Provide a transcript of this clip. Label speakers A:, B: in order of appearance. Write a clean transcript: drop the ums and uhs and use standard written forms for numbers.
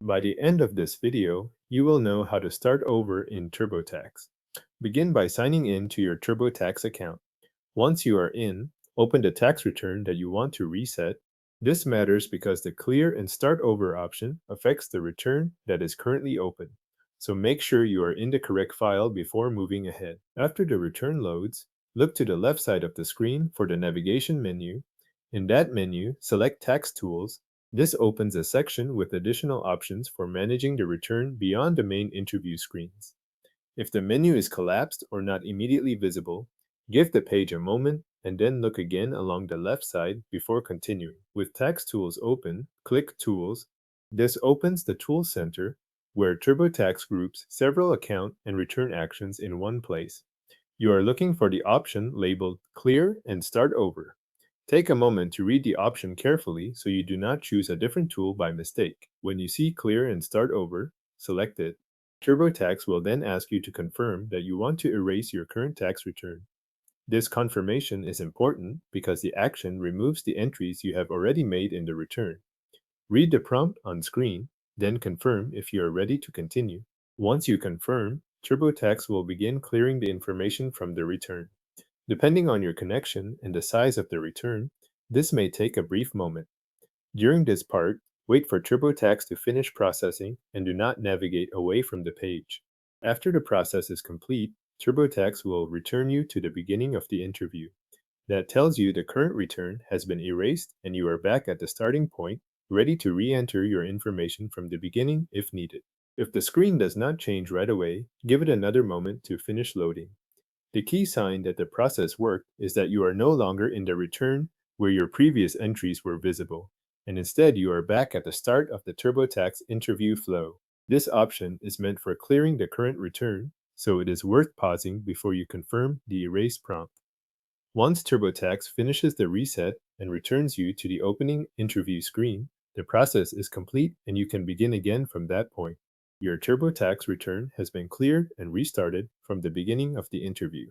A: By the end of this video, you will know how to start over in TurboTax. Begin by signing in to your TurboTax account. Once you are in, open the tax return that you want to reset. This matters because the Clear and Start Over option affects the return that is currently open. So make sure you are in the correct file before moving ahead. After the return loads, look to the left side of the screen for the navigation menu. In that menu, select Tax Tools. This opens a section with additional options for managing the return beyond the main interview screens. If the menu is collapsed or not immediately visible, give the page a moment and then look again along the left side before continuing. With Tax Tools open, click Tools. This opens the Tools Center, where TurboTax groups several account and return actions in one place. You are looking for the option labeled Clear and Start Over. Take a moment to read the option carefully so you do not choose a different tool by mistake. When you see Clear and Start Over, select it. TurboTax will then ask you to confirm that you want to erase your current tax return. This confirmation is important because the action removes the entries you have already made in the return. Read the prompt on screen, then confirm if you are ready to continue. Once you confirm, TurboTax will begin clearing the information from the return. Depending on your connection and the size of the return, this may take a brief moment. During this part, wait for TurboTax to finish processing and do not navigate away from the page. After the process is complete, TurboTax will return you to the beginning of the interview. That tells you the current return has been erased and you are back at the starting point, ready to re-enter your information from the beginning if needed. If the screen does not change right away, give it another moment to finish loading. The key sign that the process worked is that you are no longer in the return where your previous entries were visible, and instead you are back at the start of the TurboTax interview flow. This option is meant for clearing the current return, so it is worth pausing before you confirm the erase prompt. Once TurboTax finishes the reset and returns you to the opening interview screen, the process is complete and you can begin again from that point. Your TurboTax return has been cleared and restarted from the beginning of the interview.